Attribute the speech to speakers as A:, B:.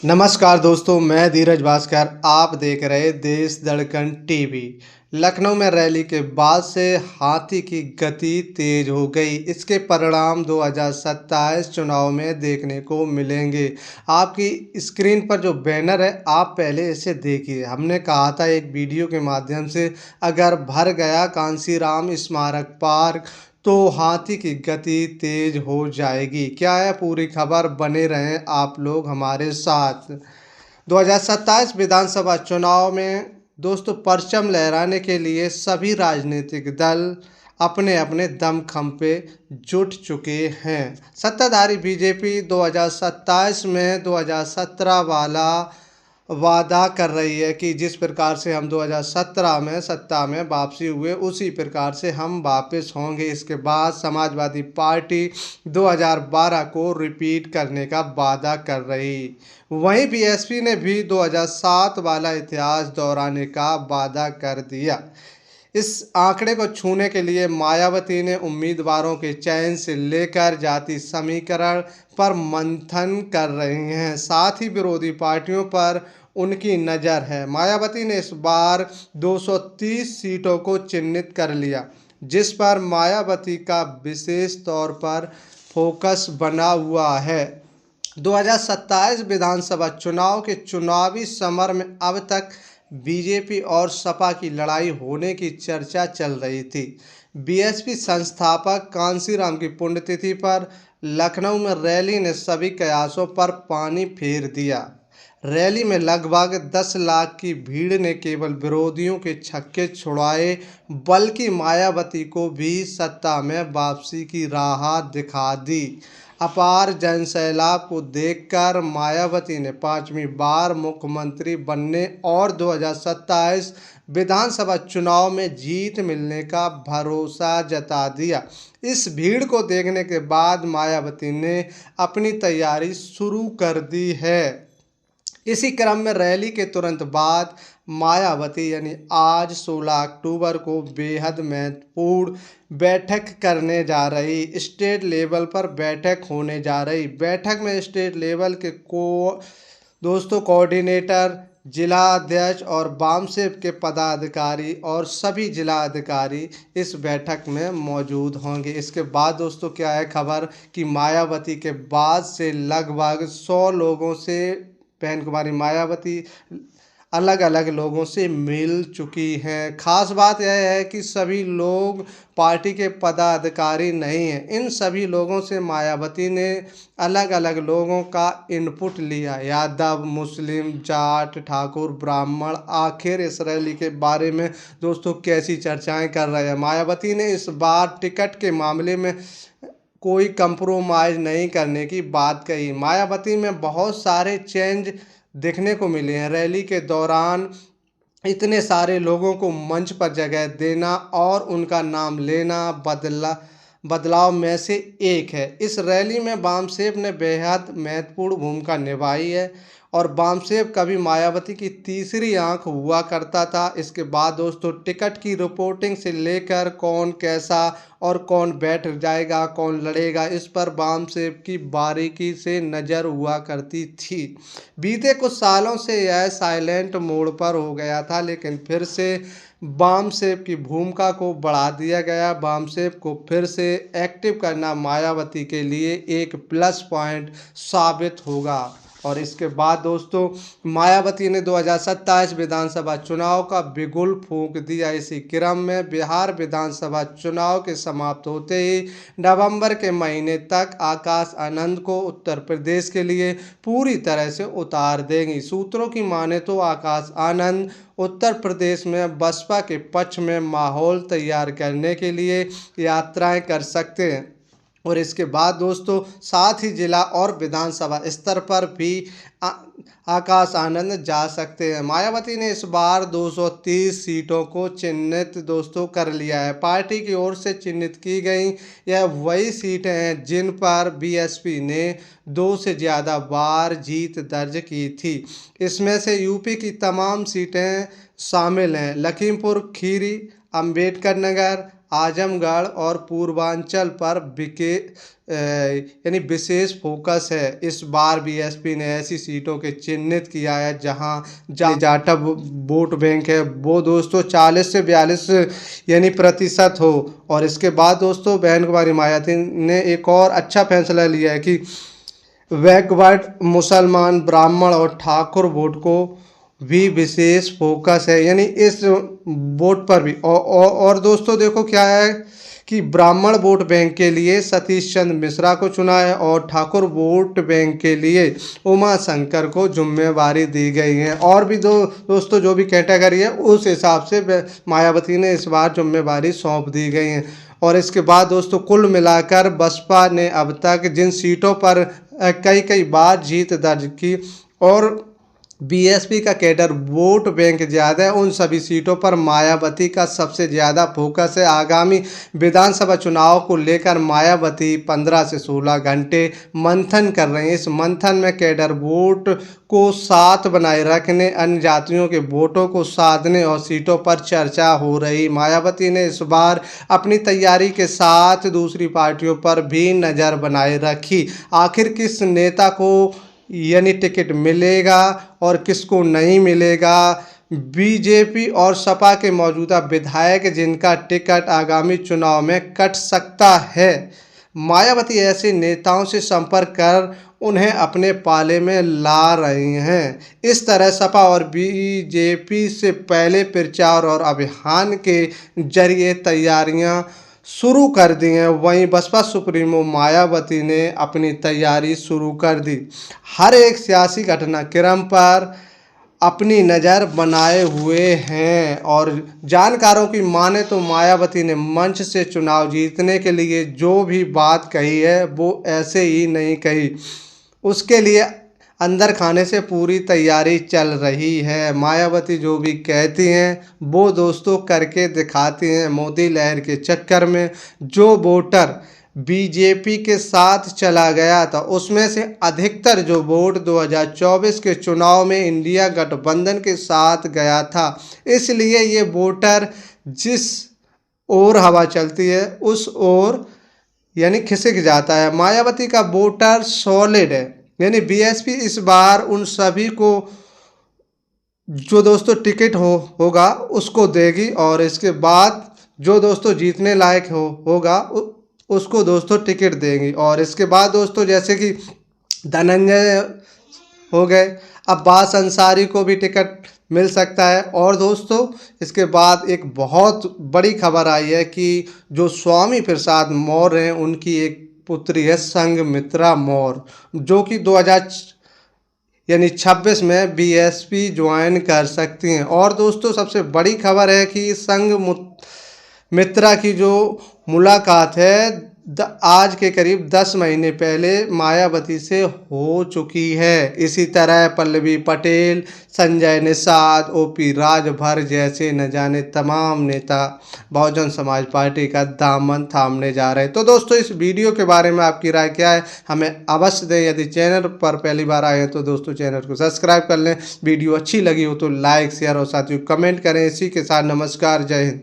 A: नमस्कार दोस्तों, मैं धीरज भास्कर। आप देख रहे देश धड़कन टीवी। लखनऊ में रैली के बाद से हाथी की गति तेज हो गई। इसके परिणाम 2027 चुनाव में देखने को मिलेंगे। आपकी स्क्रीन पर जो बैनर है, आप पहले इसे देखिए। हमने कहा था एक वीडियो के माध्यम से, अगर भर गया कांसीराम स्मारक पार्क तो हाथी की गति तेज हो जाएगी। क्या है पूरी खबर, बने रहें आप लोग हमारे साथ। 2027 विधानसभा चुनाव में दोस्तों परचम लहराने के लिए सभी राजनीतिक दल अपने अपने दमखम पे जुट चुके हैं। सत्ताधारी बीजेपी 2027 में 2017 वाला वादा कर रही है कि जिस प्रकार से हम 2017 में सत्ता में वापसी हुए, उसी प्रकार से हम वापस होंगे। इसके बाद समाजवादी पार्टी 2012 को रिपीट करने का वादा कर रही। वहीं बीएसपी ने भी 2007 वाला इतिहास दोहराने का वादा कर दिया। इस आंकड़े को छूने के लिए मायावती ने उम्मीदवारों के चयन से लेकर जाति समीकरण पर मंथन कर रही हैं। साथ ही विरोधी पार्टियों पर उनकी नज़र है। मायावती ने इस बार 230 सीटों को चिन्हित कर लिया, जिस पर मायावती का विशेष तौर पर फोकस बना हुआ है। 2027 विधानसभा चुनाव के चुनावी समर में अब तक बीजेपी और सपा की लड़ाई होने की चर्चा चल रही थी। बीएसपी संस्थापक कांसीराम की पुण्यतिथि पर लखनऊ में रैली ने सभी कयासों पर पानी फेर दिया। रैली में लगभग 10 लाख की भीड़ ने केवल विरोधियों के छक्के छुड़ाए, बल्कि मायावती को भी सत्ता में वापसी की राह दिखा दी। अपार जनसैलाब को देखकर मायावती ने 5वीं बार मुख्यमंत्री बनने और 2027 विधानसभा चुनाव में जीत मिलने का भरोसा जता दिया। इस भीड़ को देखने के बाद मायावती ने अपनी तैयारी शुरू कर दी है। इसी क्रम में रैली के तुरंत बाद मायावती यानी आज 16 अक्टूबर को बेहद महत्वपूर्ण बैठक करने जा रही। स्टेट लेवल पर बैठक होने जा रही। बैठक में स्टेट लेवल के दोस्तों कोऑर्डिनेटर, जिला अध्यक्ष और वामसेप के पदाधिकारी और सभी जिला अधिकारी इस बैठक में मौजूद होंगे। इसके बाद दोस्तों क्या है खबर कि मायावती के बाद से लगभग 100 लोगों से बहन कुमारी मायावती अलग अलग लोगों से मिल चुकी हैं। खास बात यह है कि सभी लोग पार्टी के पदाधिकारी नहीं हैं। इन सभी लोगों से मायावती ने अलग अलग लोगों का इनपुट लिया, यादव, मुस्लिम, जाट, ठाकुर, ब्राह्मण। आखिर इस रैली के बारे में दोस्तों कैसी चर्चाएं कर रहे हैं। मायावती ने इस बार टिकट के मामले में कोई कंप्रोमाइज़ नहीं करने की बात कही। मायावती में बहुत सारे चेंज देखने को मिले हैं। रैली के दौरान इतने सारे लोगों को मंच पर जगह देना और उनका नाम लेना बदलाव में से एक है। इस रैली में वामसेप ने बेहद महत्वपूर्ण भूमिका निभाई है और वामसेप कभी मायावती की तीसरी आंख हुआ करता था। इसके बाद दोस्तों टिकट की रिपोर्टिंग से लेकर कौन कैसा और कौन बैठ जाएगा, कौन लड़ेगा, इस पर वामसेप की बारीकी से नज़र हुआ करती थी। बीते कुछ सालों से यह साइलेंट मोड पर हो गया था, लेकिन फिर से वामसेप की भूमिका को बढ़ा दिया गया। वामसेप को फिर से एक्टिव करना मायावती के लिए एक प्लस पॉइंट साबित होगा। और इसके बाद दोस्तों मायावती ने 2027 विधानसभा चुनाव का बिगुल फूंक दिया। इसी क्रम में बिहार विधानसभा चुनाव के समाप्त होते ही नवंबर के महीने तक आकाश आनंद को उत्तर प्रदेश के लिए पूरी तरह से उतार देंगी। सूत्रों की माने तो आकाश आनंद उत्तर प्रदेश में बसपा के पक्ष में माहौल तैयार करने के लिए यात्राएं कर सकते हैं। और इसके बाद दोस्तों साथ ही जिला और विधानसभा स्तर पर भी आकाश आनंद जा सकते हैं। मायावती ने इस बार 230 सीटों को चिन्हित दोस्तों कर लिया है। पार्टी की ओर से चिन्हित की गई यह वही सीटें हैं जिन पर बीएसपी ने 2 से ज़्यादा बार जीत दर्ज की थी। इसमें से यूपी की तमाम सीटें शामिल हैं। लखीमपुर खीरी, अम्बेडकर नगर, आजमगढ़ और पूर्वांचल पर यानी विशेष फोकस है। इस बार बीएसपी ने ऐसी सीटों के चिन्हित किया है जहां जाटा वोट बैंक है वो दोस्तों 40 से 42 यानी प्रतिशत हो। और इसके बाद दोस्तों बहन कुमारी मायावती ने एक और अच्छा फैसला लिया है कि बैकवर्ड मुसलमान, ब्राह्मण और ठाकुर वोट को भी विशेष फोकस है, यानी इस वोट पर भी। और दोस्तों देखो क्या है कि ब्राह्मण वोट बैंक के लिए सतीश चंद्र मिश्रा को चुना है और ठाकुर वोट बैंक के लिए उमा शंकर को जिम्मेवारी दी गई है। और भी दोस्तों जो भी कैटेगरी है उस हिसाब से मायावती ने इस बार जिम्मेवारी सौंप दी गई है। और इसके बाद दोस्तों कुल मिलाकर बसपा ने अब तक जिन सीटों पर कई बार जीत दर्ज की और बीएसपी का कैडर वोट बैंक ज़्यादा है, उन सभी सीटों पर मायावती का सबसे ज़्यादा फोकस है। आगामी विधानसभा चुनाव को लेकर मायावती 15 से 16 घंटे मंथन कर रहे हैं। इस मंथन में कैडर वोट को साथ बनाए रखने, अन्य जातियों के वोटों को साधने और सीटों पर चर्चा हो रही। मायावती ने इस बार अपनी तैयारी के साथ दूसरी पार्टियों पर भी नज़र बनाए रखी। आखिर किस नेता को यानी टिकट मिलेगा और किसको नहीं मिलेगा। बीजेपी और सपा के मौजूदा विधायक जिनका टिकट आगामी चुनाव में कट सकता है, मायावती ऐसे नेताओं से संपर्क कर उन्हें अपने पाले में ला रहे हैं। इस तरह सपा और बीजेपी से पहले प्रचार और अभियान के जरिए तैयारियां शुरू कर दी हैं। वहीं बसपा सुप्रीमो मायावती ने अपनी तैयारी शुरू कर दी। हर एक सियासी घटनाक्रम पर अपनी नज़र बनाए हुए हैं और जानकारों की माने तो मायावती ने मंच से चुनाव जीतने के लिए जो भी बात कही है वो ऐसे ही नहीं कही, उसके लिए अंदर खाने से पूरी तैयारी चल रही है। मायावती जो भी कहती हैं वो दोस्तों करके दिखाती हैं। मोदी लहर के चक्कर में जो वोटर बीजेपी के साथ चला गया था उसमें से अधिकतर जो वोट 2024 के चुनाव में इंडिया गठबंधन के साथ गया था, इसलिए ये वोटर जिस ओर हवा चलती है उस ओर यानी खिसक जाता है। मायावती का वोटर सॉलिड है, यानी बीएसपी इस बार उन सभी को जो दोस्तों टिकट होगा उसको देगी और इसके बाद जो दोस्तों जीतने लायक होगा उसको दोस्तों टिकट देंगी। और इसके बाद दोस्तों जैसे कि धनंजय हो गए, अब्बास अंसारी को भी टिकट मिल सकता है। और दोस्तों इसके बाद एक बहुत बड़ी खबर आई है कि जो स्वामी प्रसाद मौर्य हैं उनकी एक पुत्री है संघमित्रा मौर्य, जो कि 2026 में बीएसपी ज्वाइन कर सकती हैं। और दोस्तों सबसे बड़ी खबर है कि संघमित्रा की जो मुलाकात है आज के करीब 10 महीने पहले मायावती से हो चुकी है। इसी तरह पल्लवी पटेल, संजय निषाद, ओपी राजभर जैसे न जाने तमाम नेता बहुजन समाज पार्टी का दामन थामने जा रहे हैं। तो दोस्तों इस वीडियो के बारे में आपकी राय क्या है हमें अवश्य दें। यदि चैनल पर पहली बार आए हैं तो दोस्तों चैनल को सब्सक्राइब कर लें। वीडियो अच्छी लगी हो तो लाइक, शेयर और साथ ही कमेंट करें। इसी के साथ नमस्कार, जय हिंद।